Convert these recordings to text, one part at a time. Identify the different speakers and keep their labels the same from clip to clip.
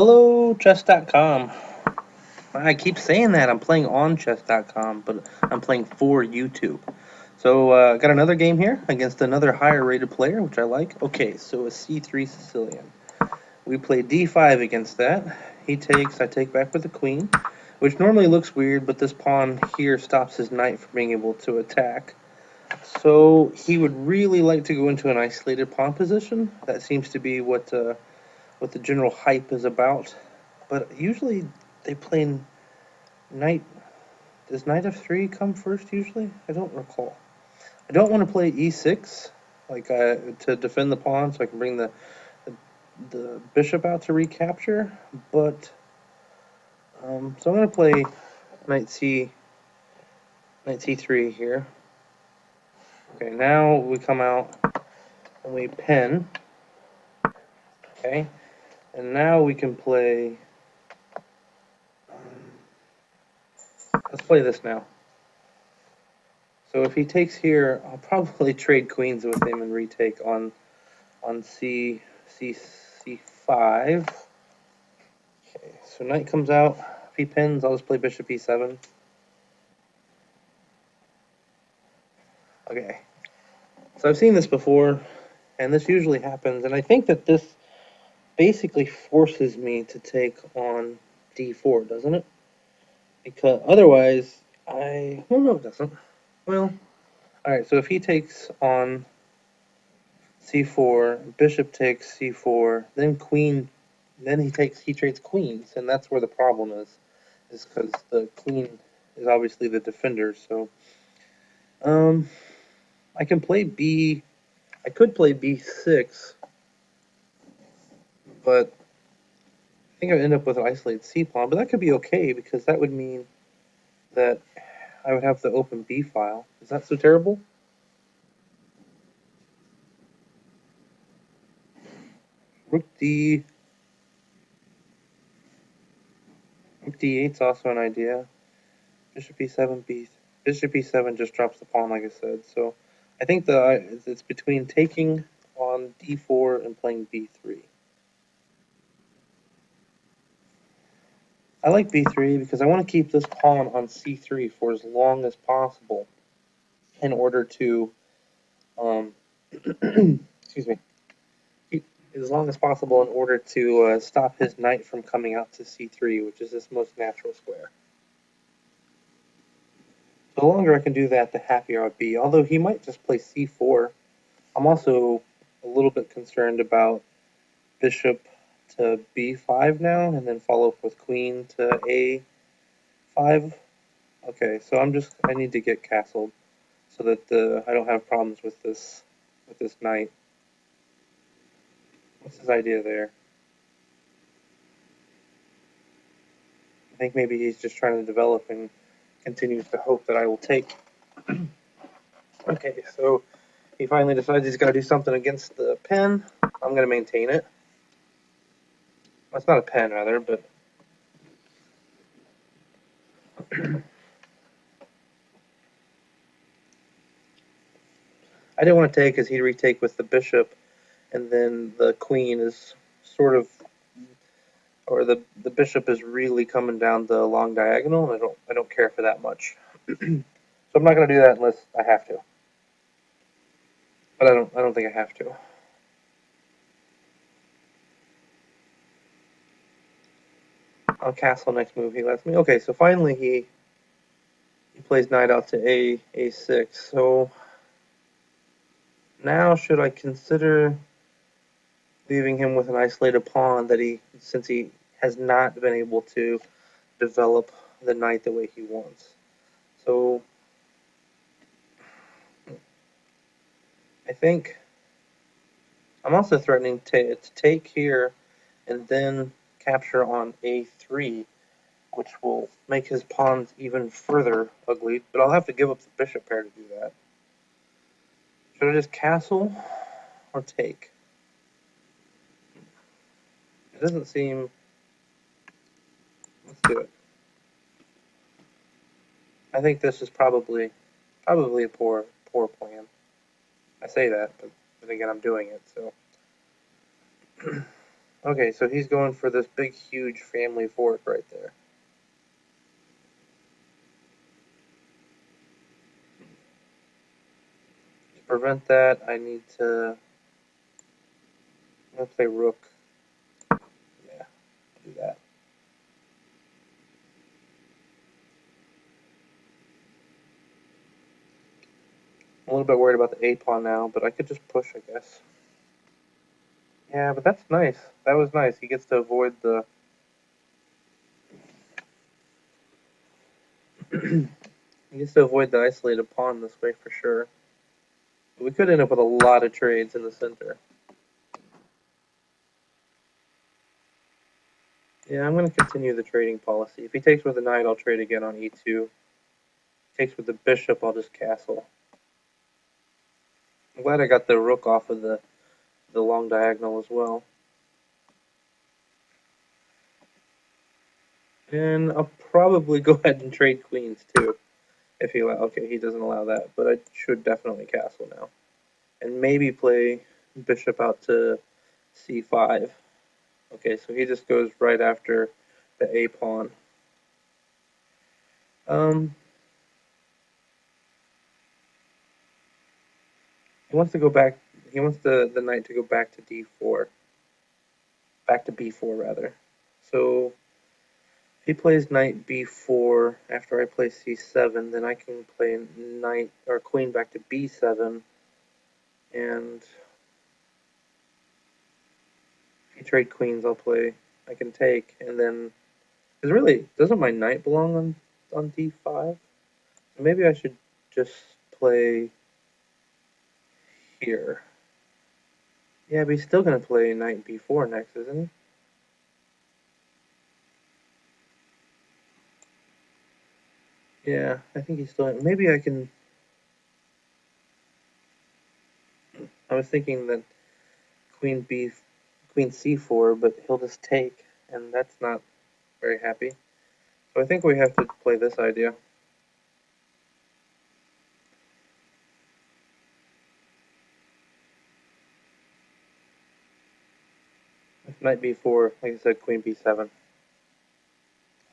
Speaker 1: Hello, chess.com. I keep saying that I'm playing on chess.com, but I'm playing for YouTube. So, got another game here against another higher rated player, which I like. Okay, so a c3 Sicilian. We play d5 against that. He takes, I take back with the queen, which normally looks weird, but this pawn here stops his knight from being able to attack. So, he would really like to go into an isolated pawn position. That seems to be what the general hype is about. But usually they play knight. Does knight f3 come first usually? I don't recall. I don't want to play e6 like to defend the pawn so I can bring the bishop out to recapture. But so I'm going to play knight c3 here. Okay, now we come out and we pin. Okay, and now we can play. Let's play this now. So if he takes here, I'll probably trade queens with him and retake on c5. Okay, so knight comes out. If he pins, I'll just play bishop e7. Okay. So I've seen this before, and this usually happens, and I think that this basically forces me to take on d4, doesn't it? Because otherwise, well, no, it doesn't. Well, alright, so if he takes on c4, bishop takes c4, then queen, then he trades queens, and that's where the problem is because the queen is obviously the defender. So, I could play b6, but I think I would end up with an isolated c pawn. But that could be okay because that would mean that I would have the open b file. Is that so terrible? Rook d8 is also an idea. Bishop e7 just drops the pawn, like I said. So I think it's between taking on d4 and playing b3. I like b3 because I want to keep this pawn on c3 for as long as possible in order to, excuse me, as long as possible in order to stop his knight from coming out to c3, which is his most natural square. So the longer I can do that, the happier I would be. Although he might just play c4. I'm also a little bit concerned about bishop to b5 now, and then follow up with queen to a5. Okay, so I need to get castled so that I don't have problems with this knight. What's his idea there? I think maybe he's just trying to develop and continues to hope that I will take. Okay, so he finally decides he's got to do something against the pen. I'm going to maintain it. Well, it's not a pen, rather, but I didn't want to take because he'd retake with the bishop, and then the queen is sort of, or the bishop is really coming down the long diagonal, and I don't care for that much. So I'm not going to do that unless I have to. But I don't think I have to. I'll castle next move he lets me. Okay, so finally he plays knight out to a6. So now should I consider leaving him with an isolated pawn since he has not been able to develop the knight the way he wants. So I think I'm also threatening to take here and then capture on a3, which will make his pawns even further ugly, but I'll have to give up the bishop pair to do that. Should I just castle or take? It doesn't seem... Let's do it. I think this is probably a poor plan. I say that, but again, I'm doing it, so... Okay, so he's going for this big, huge family fork right there. To prevent that, I need to... I'm going to play rook. Yeah, do that. I'm a little bit worried about the a-pawn now, but I could just push, I guess. Yeah, but that's nice. That was nice. He gets to avoid the... he gets to avoid the isolated pawn this way for sure. But we could end up with a lot of trades in the center. Yeah, I'm going to continue the trading policy. If he takes with the knight, I'll trade again on e2. If he takes with the bishop, I'll just castle. I'm glad I got the rook off of the long diagonal as well. And I'll probably go ahead and trade queens too. If he okay, he doesn't allow that, but I should definitely castle now. And maybe play bishop out to c5. Okay, so he just goes right after the a pawn. He wants to go back. He wants the knight to go back to d4, back to b4 rather. So if he plays knight b4 after I play c7, then I can play knight or queen back to b7, and if you trade queens, I can take, and then because really, doesn't my knight belong on d5? Maybe I should just play here. Yeah, but he's still gonna play knight b4 next, isn't he? Yeah, I think he's still. Maybe I can. I was thinking that queen queen c4, but he'll just take, and that's not very happy. So I think we have to play this idea. If knight b4, like I said, queen b7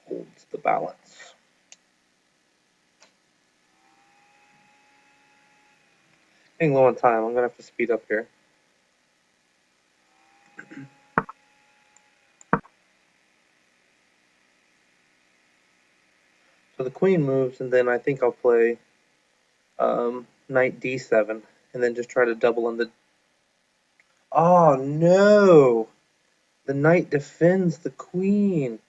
Speaker 1: holds the balance. Getting low on time, I'm gonna have to speed up here. So the queen moves, and then I think I'll play knight d7, and then just try to double on the... Oh, no! The knight defends the queen.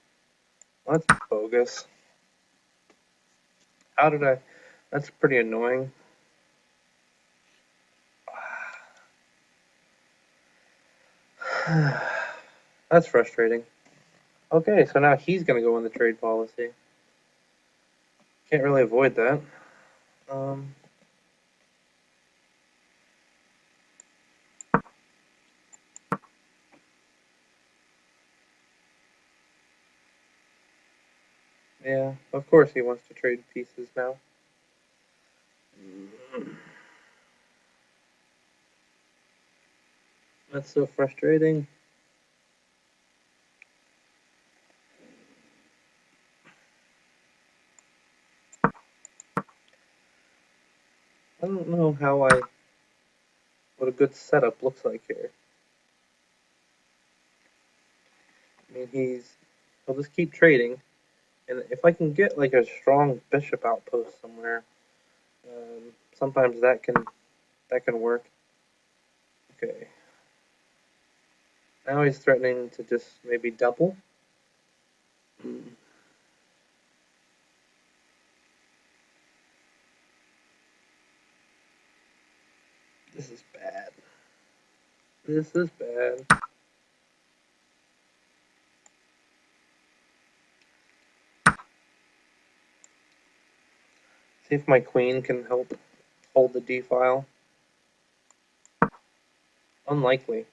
Speaker 1: That's bogus. How did I... That's pretty annoying. That's frustrating. Okay, so now he's going to go on the trade policy. Can't really avoid that. Yeah, of course he wants to trade pieces now. That's so frustrating. I don't know what a good setup looks like here. I mean, he'll just keep trading, and if I can get like a strong bishop outpost somewhere, sometimes that can work. Okay. Now he's threatening to just maybe double. This is bad. This is bad. See if my queen can help hold the d file. Unlikely.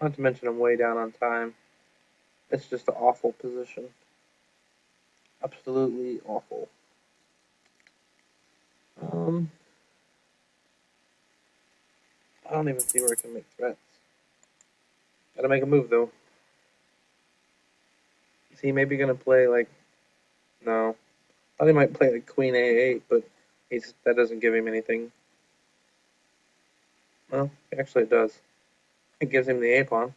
Speaker 1: Not to mention I'm way down on time. It's just an awful position. Absolutely awful. I don't even see where I can make threats. Gotta make a move though. Is he maybe gonna play like? No. I thought he might play like Queen A8, but that doesn't give him anything. Well, actually it does. It gives him the A pawn.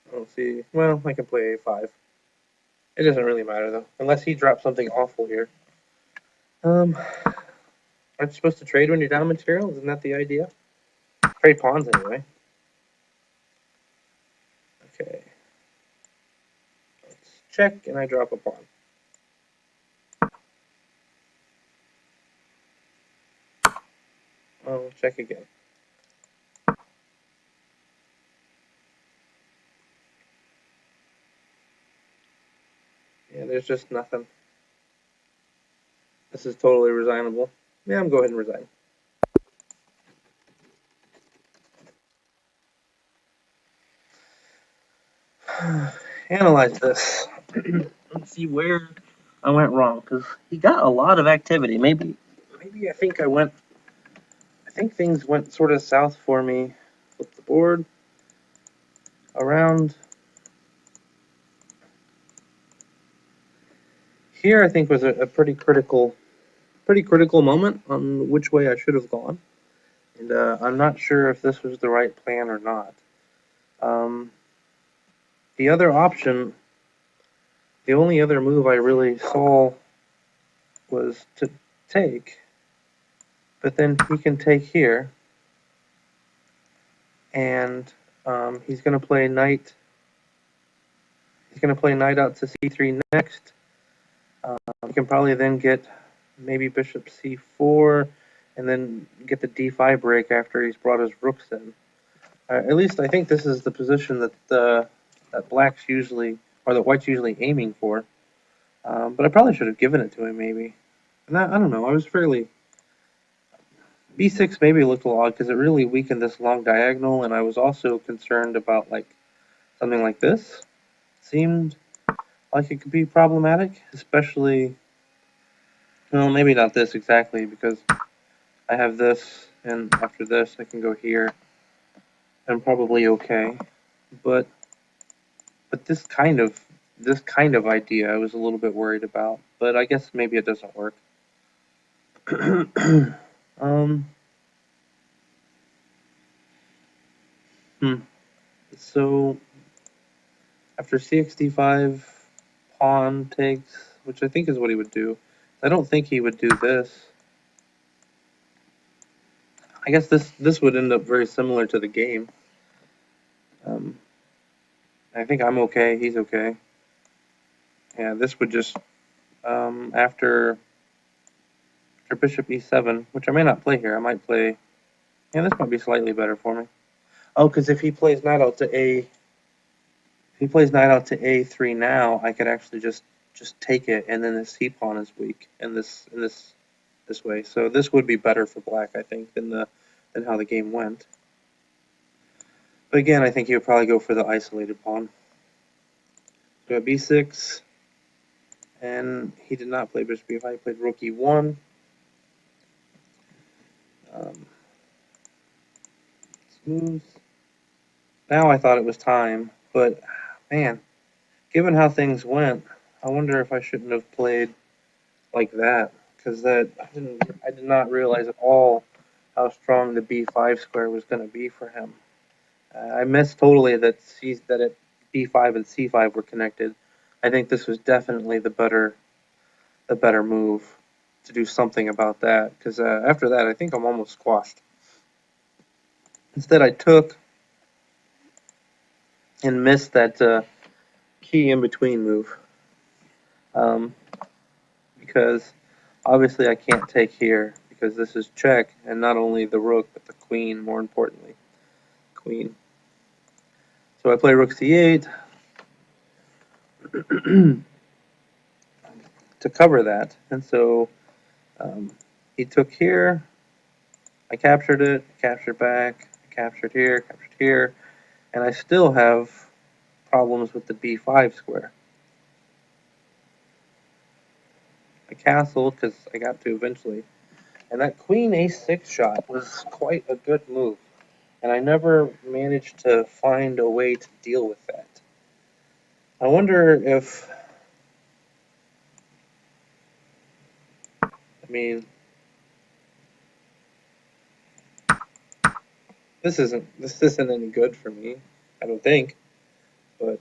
Speaker 1: I don't see. Well, I can play A5. It doesn't really matter though, unless he drops something awful here. Aren't you supposed to trade when you're down material? Isn't that the idea? Trade pawns anyway. Okay. Let's check, and I drop a pawn. I'll check again. Yeah, there's just nothing. This is totally resignable. Yeah, I'm going to go ahead and resign. Analyze this. Let's see where I went wrong, because he got a lot of activity. Maybe I think things went sort of south for me. Flip the board around. Here, I think was a pretty critical moment on which way I should have gone, and I'm not sure if this was the right plan or not. The other option, the only other move I really saw was to take, but then he can take here, and he's going to play knight. He's going to play knight out to c3 next. He can probably then get maybe bishop c4, and then get the d5 break after he's brought his rooks in. At least I think this is the position that that black's usually, or that white's usually aiming for. But I probably should have given it to him maybe. And I don't know. I was fairly. B6 maybe looked a lot odd because it really weakened this long diagonal, and I was also concerned about like something like this. Seemed like it could be problematic, especially. Well, maybe not this exactly, because I have this, and after this I can go here. I'm probably okay, but this kind of idea I was a little bit worried about. But I guess maybe it doesn't work. So after cx-d5, pawn takes, which I think is what he would do. I don't think he would do this. I guess this would end up very similar to the game. I think I'm okay. He's okay. Yeah, this would just after bishop e7, which I may not play here. I might play. Yeah, this might be slightly better for me. Oh, because if he plays knight out to a3 now, I could actually just take it, and then the c pawn is weak, and this way. So this would be better for black, I think, than how the game went. But again, I think he would probably go for the isolated pawn. So at b6, and he did not play bishop b5. He played rook e1. Smooth. Now I thought it was time, but man, given how things went, I wonder if I shouldn't have played like that, because I did not realize at all how strong the b5 square was going to be for him. I missed totally that b5 and c5 were connected. I think this was definitely the better move to do something about that, because after that I think I'm almost squashed. Instead I took and missed that key in between move, because obviously I can't take here because this is check, and not only the rook but the queen, more importantly, queen. So I play rook c8 to cover that, and so he took here, I captured it, captured back, captured here, and I still have problems with the b5 square. I castled because I got to eventually, And that queen a6 shot was quite a good move. And I never managed to find a way to deal with that. I wonder if, I mean, this isn't any good for me, I don't think, but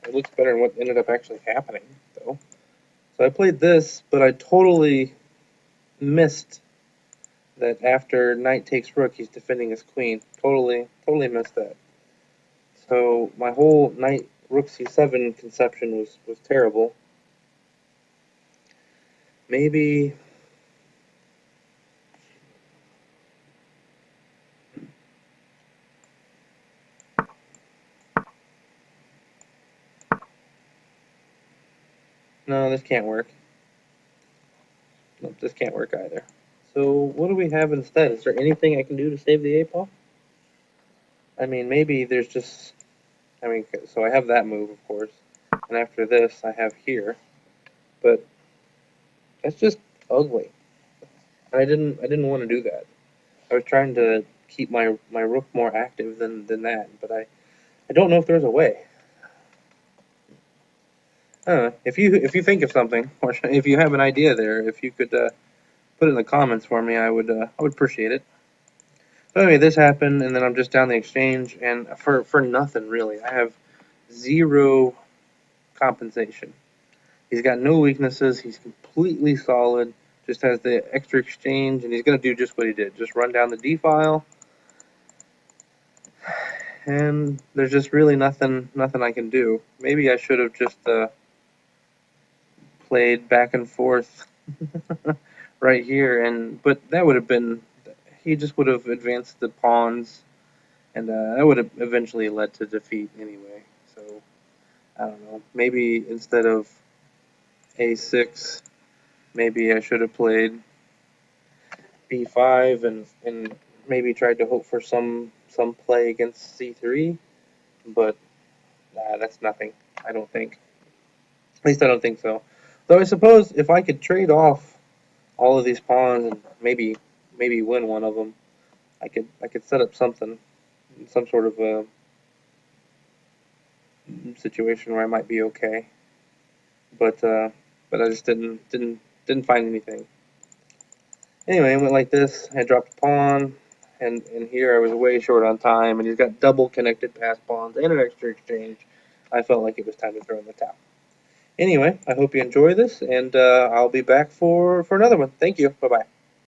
Speaker 1: it looks better than what ended up actually happening, though. So I played this, but I totally missed that after knight takes rook, he's defending his queen. Totally missed that. So my whole knight rook c7 conception was terrible. Maybe no, this can't work. Nope, this can't work either. So what do we have instead? Is there anything I can do to save the a-pawn? I mean, maybe there's just, I mean, so I have that move, of course, and after this I have here, but that's just ugly. And I didn't want to do that. I was trying to keep my rook more active than that, but I don't know if there's a way. I don't know. If you think of something, or if you have an idea there, if you could put it in the comments for me, I would appreciate it. So anyway, this happened, and then I'm just down the exchange, and for nothing really. I have zero compensation. He's got no weaknesses. He's completely solid. Just has the extra exchange, and he's going to do just what he did. Just run down the d file, and there's just really nothing I can do. Maybe I should have just played back and forth right here, but that would have been, he just would have advanced the pawns, and that would have eventually led to defeat anyway. So I don't know. Maybe instead of a6, maybe I should have played b5 and maybe tried to hope for some play against c3, but that's nothing, I don't think. At least I don't think so. Though I suppose if I could trade off all of these pawns and maybe win one of them, I could set up something, some sort of a situation where I might be okay. But I just didn't find anything. Anyway, it went like this. I dropped a pawn, and here I was way short on time, and he's got double connected pass pawns and an extra exchange. I felt like it was time to throw in the towel. Anyway, I hope you enjoy this, and I'll be back for another one. Thank you. Bye-bye.